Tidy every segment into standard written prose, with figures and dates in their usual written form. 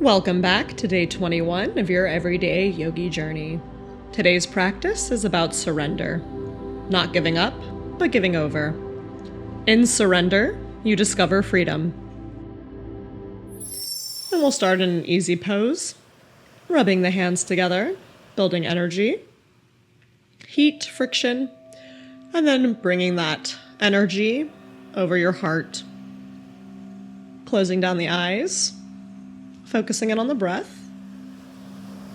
Welcome back to day 21 of your Everyday Yogi Journey. Today's practice is about surrender. Not giving up, but giving over. In surrender, you discover freedom. And we'll start in an easy pose, rubbing the hands together, building energy, heat, friction, and then bringing that energy over your heart. Closing down the eyes, focusing in on the breath.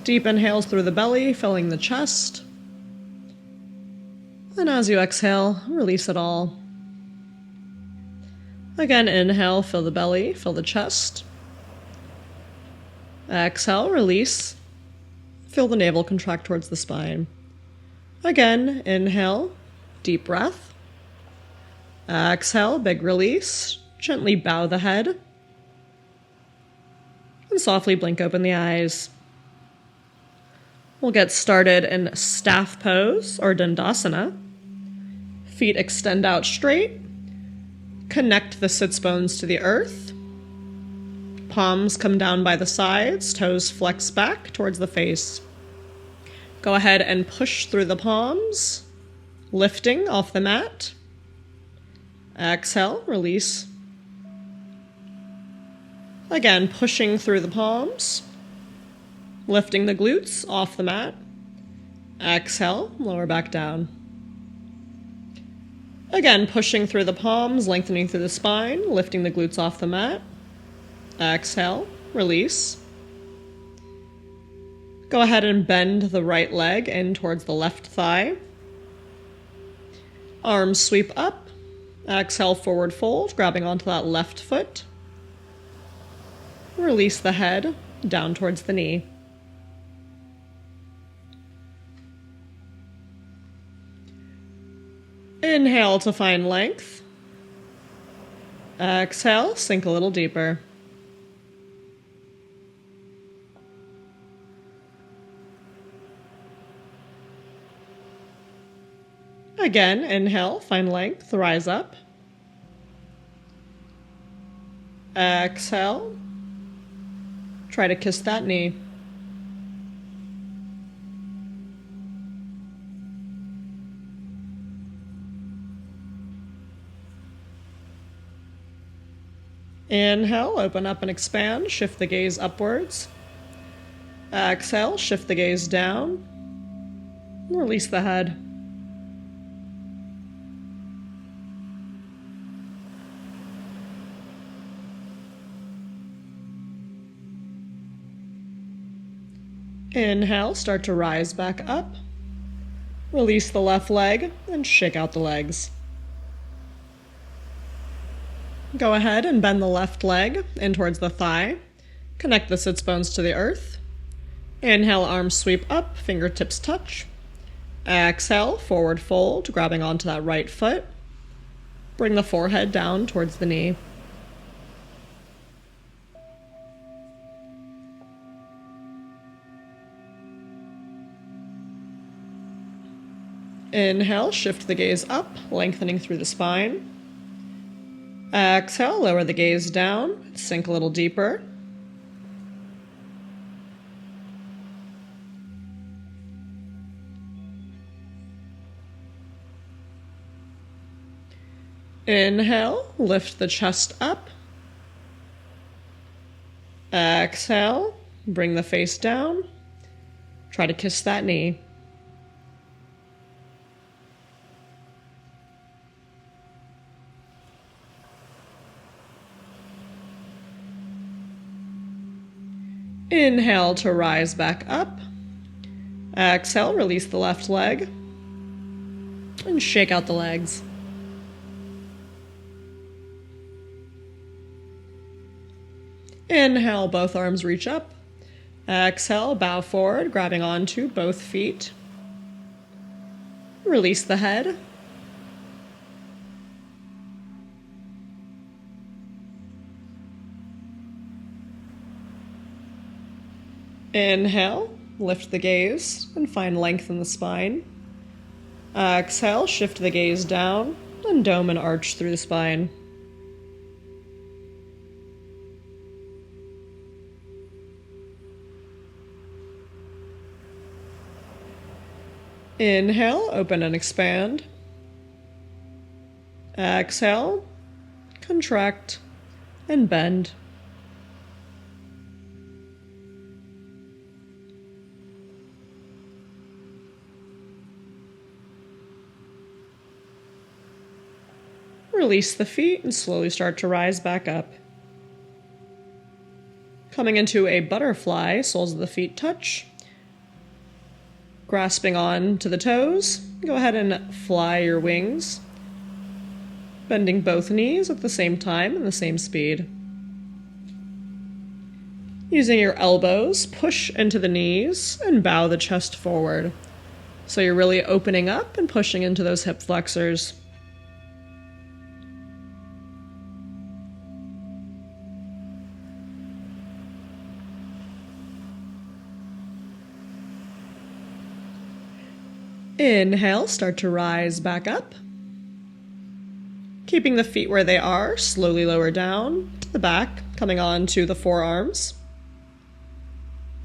Deep inhales through the belly, filling the chest. And as you exhale, release it all. Again, inhale, fill the belly, fill the chest. Exhale, release. Feel the navel contract towards the spine. Again, inhale, deep breath. Exhale, big release. Gently bow the head. And softly blink open the eyes. We'll get started in staff pose or dandasana. Feet extend out straight. Connect the sits bones to the earth. Palms come down by the sides, toes flex back towards the face. Go ahead and push through the palms, lifting off the mat. Exhale, release. Again, pushing through the palms, lifting the glutes off the mat. Exhale, lower back down. Again, pushing through the palms, lengthening through the spine, lifting the glutes off the mat. Exhale, release. Go ahead and bend the right leg in towards the left thigh. Arms sweep up. Exhale, forward fold, grabbing onto that left foot. Release the head down towards the knee. Inhale to find length. Exhale, sink a little deeper. Again, inhale, find length, rise up. Exhale. Try to kiss that knee. Inhale, open up and expand, shift the gaze upwards. Exhale, shift the gaze down. Release the head. Inhale, start to rise back up. Release the left leg and shake out the legs. Go ahead and bend the left leg in towards the thigh. Connect the sits bones to the earth. Inhale, arms sweep up, fingertips touch. Exhale, forward fold, grabbing onto that right foot. Bring the forehead down towards the knee. Inhale, shift the gaze up, lengthening through the spine. Exhale, lower the gaze down, sink a little deeper. Inhale, lift the chest up. Exhale, bring the face down. Try to kiss that knee. Inhale to rise back up. Exhale, release the left leg. And shake out the legs. Inhale, both arms reach up. Exhale, bow forward, grabbing onto both feet. Release the head. Inhale, lift the gaze and find length in the spine. Exhale, shift the gaze down and dome and arch through the spine. Inhale, open and expand. Exhale, contract and bend. Release the feet and slowly start to rise back up. Coming into a butterfly, soles of the feet touch. Grasping on to the toes, go ahead and fly your wings. Bending both knees at the same time and the same speed. Using your elbows, push into the knees and bow the chest forward. So you're really opening up and pushing into those hip flexors. Inhale, start to rise back up. Keeping the feet where they are, slowly lower down to the back, coming on to the forearms.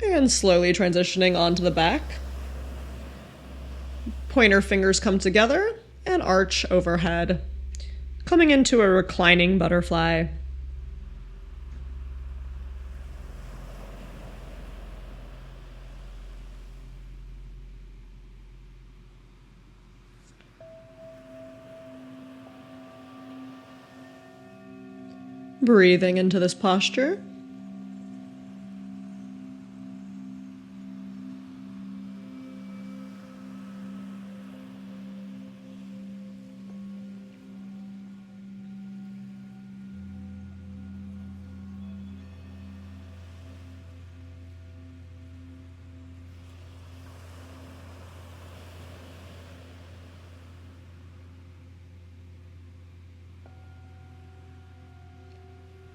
And slowly transitioning onto the back. Pointer fingers come together and arch overhead. Coming into a reclining butterfly. Breathing into this posture.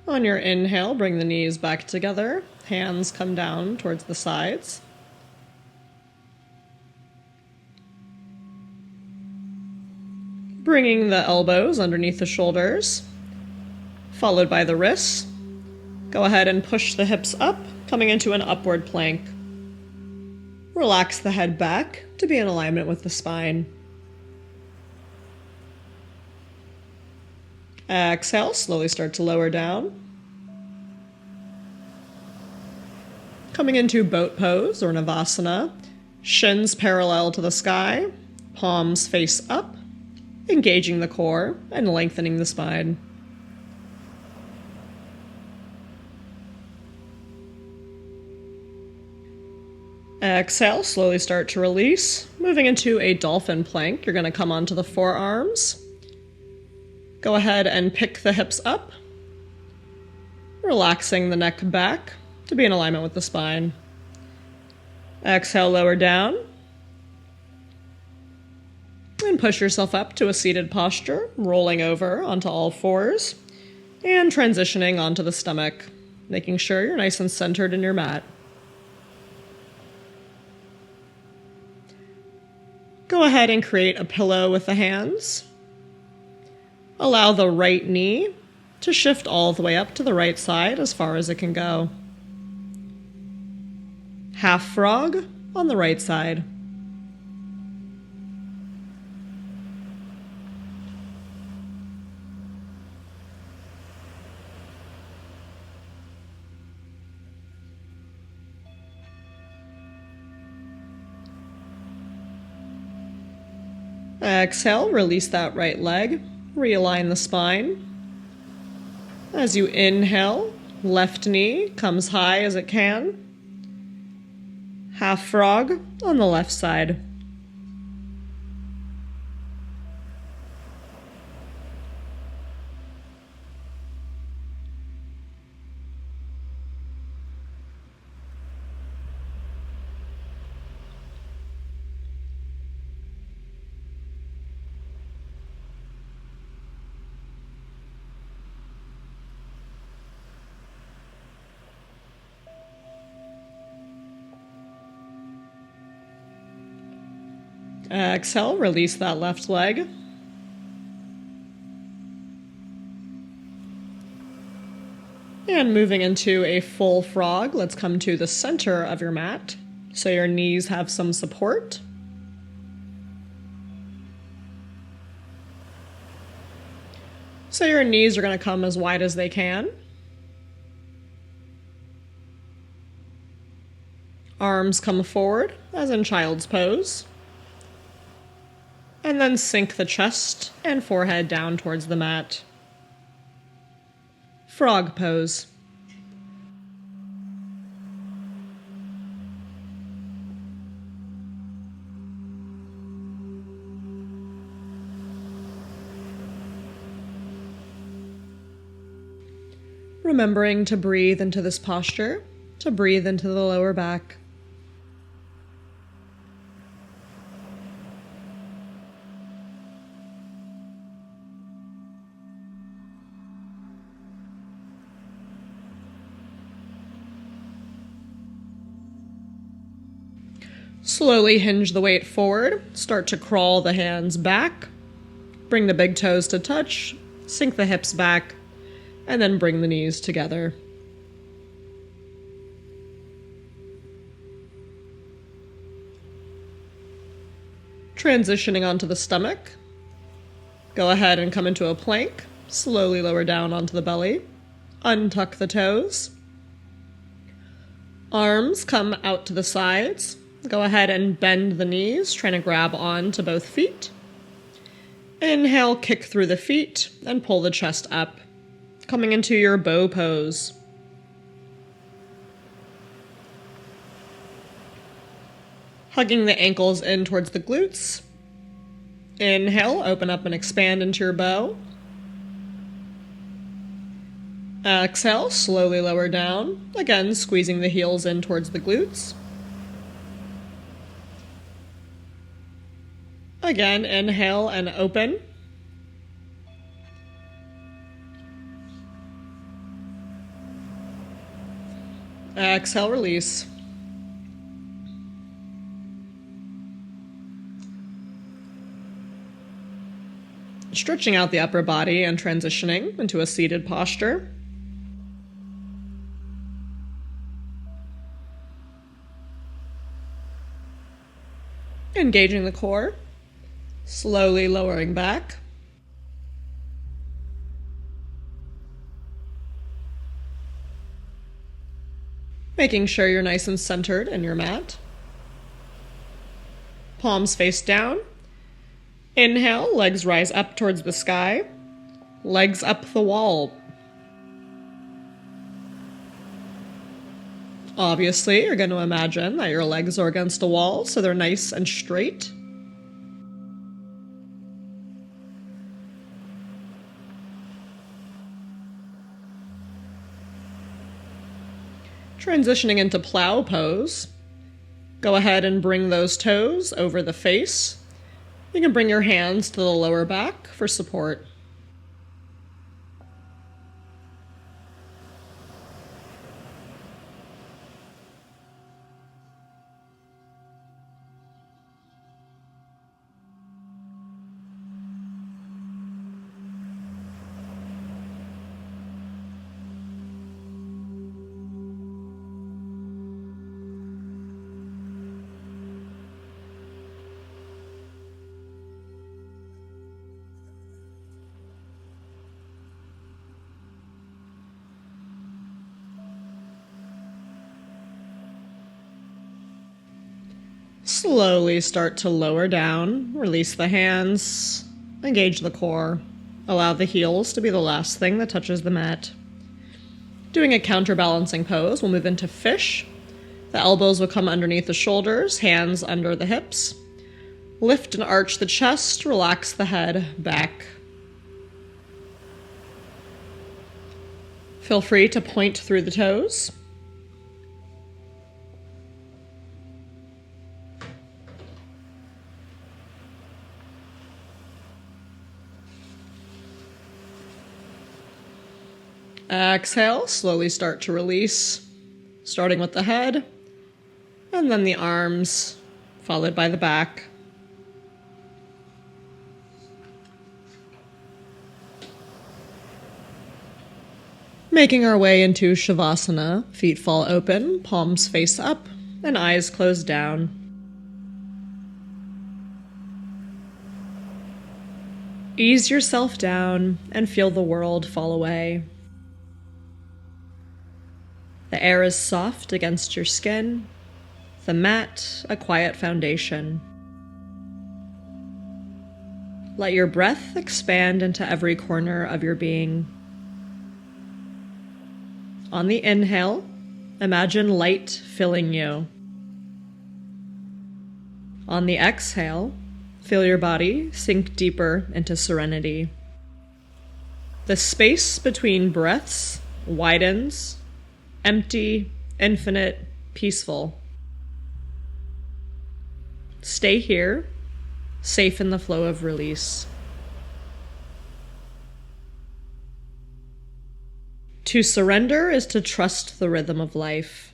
On your inhale, bring the knees back together. Hands come down towards the sides. Bringing the elbows underneath the shoulders, followed by the wrists. Go ahead and push the hips up, coming into an upward plank. Relax the head back to be in alignment with the spine. Exhale, slowly start to lower down. Coming into boat pose or Navasana, shins parallel to the sky, palms face up, engaging the core and lengthening the spine. Exhale, slowly start to release. Moving into a dolphin plank, you're going to come onto the forearms. Go ahead and pick the hips up, relaxing the neck back to be in alignment with the spine. Exhale, lower down. And push yourself up to a seated posture, rolling over onto all fours and transitioning onto the stomach, making sure you're nice and centered in your mat. Go ahead and create a pillow with the hands. Allow the right knee to shift all the way up to the right side as far as it can go. Half frog on the right side. Exhale, release that right leg. Realign the spine. As you inhale, left knee comes high as it can. Half frog on the left side. Exhale, release that left leg. And moving into a full frog, let's come to the center of your mat so your knees have some support. So your knees are going to come as wide as they can. Arms come forward, as in child's pose. And then sink the chest and forehead down towards the mat. Frog pose. Remembering to breathe into this posture, to breathe into the lower back. Slowly hinge the weight forward, start to crawl the hands back, bring the big toes to touch, sink the hips back, and then bring the knees together. Transitioning onto the stomach, go ahead and come into a plank, slowly lower down onto the belly, untuck the toes, arms come out to the sides. Go ahead and bend the knees, trying to grab on to both feet. Inhale, kick through the feet and pull the chest up, coming into your bow pose. Hugging the ankles in towards the glutes. Inhale, open up and expand into your bow. Exhale, slowly lower down, again squeezing the heels in towards the glutes. Again, inhale and open. Exhale, release. Stretching out the upper body and transitioning into a seated posture. Engaging the core. Slowly lowering back. Making sure you're nice and centered in your mat. Palms face down. Inhale, legs rise up towards the sky. Legs up the wall. Obviously, you're going to imagine that your legs are against a wall, so they're nice and straight. Transitioning into plow pose. Go ahead and bring those toes over the face. You can bring your hands to the lower back for support. Slowly start to lower down, release the hands, engage the core. Allow the heels to be the last thing that touches the mat. Doing a counterbalancing pose, we'll move into fish. The elbows will come underneath the shoulders, hands under the hips. Lift and arch the chest, relax the head back. Feel free to point through the toes. Exhale, slowly start to release, starting with the head, and then the arms, followed by the back. Making our way into Shavasana, feet fall open, palms face up, and eyes closed down. Ease yourself down and feel the world fall away. The air is soft against your skin, the mat a quiet foundation. Let your breath expand into every corner of your being. On the inhale, imagine light filling you. On the exhale, feel your body sink deeper into serenity. The space between breaths widens, empty, infinite, peaceful. Stay here, safe in the flow of release. To surrender is to trust the rhythm of life.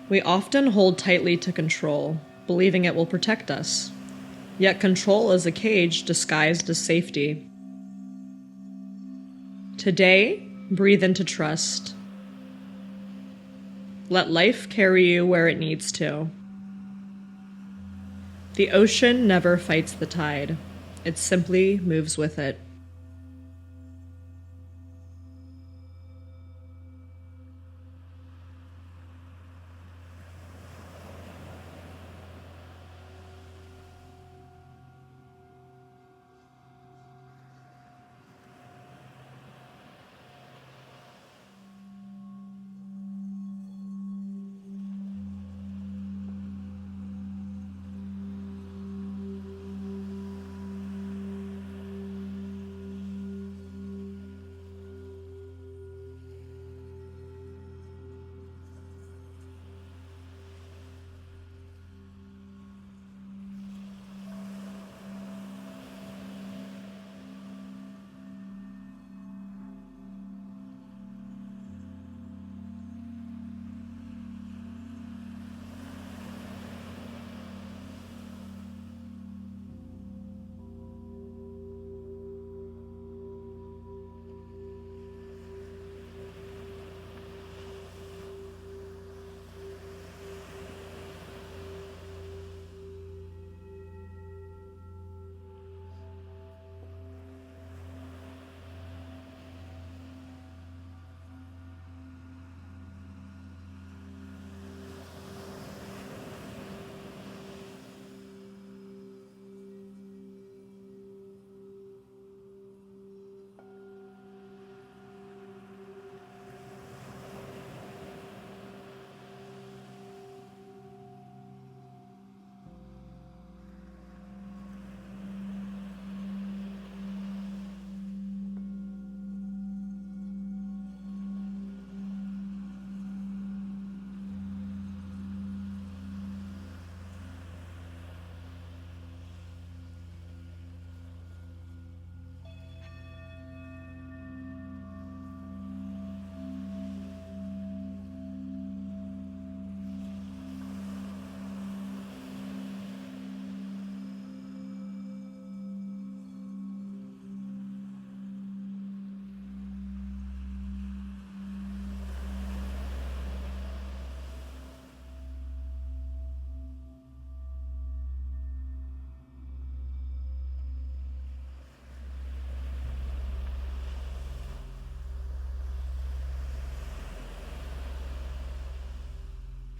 We often hold tightly to control, believing it will protect us. Yet control is a cage disguised as safety. Today, breathe into trust. Let life carry you where it needs to. The ocean never fights the tide. It simply moves with it.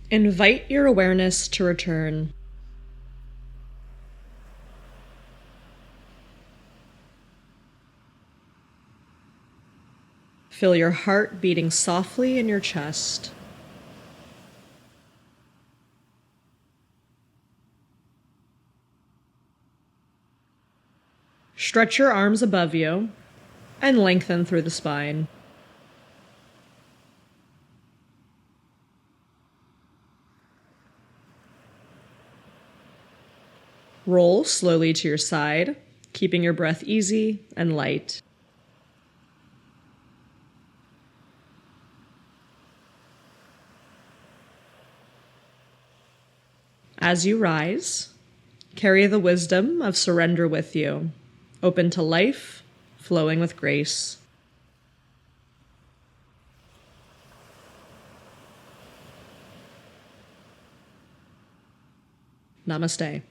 Invite your awareness to return. Feel your heart beating softly in your chest. Stretch your arms above you and lengthen through the spine. Roll slowly to your side, keeping your breath easy and light. As you rise, carry the wisdom of surrender with you, open to life, flowing with grace. Namaste.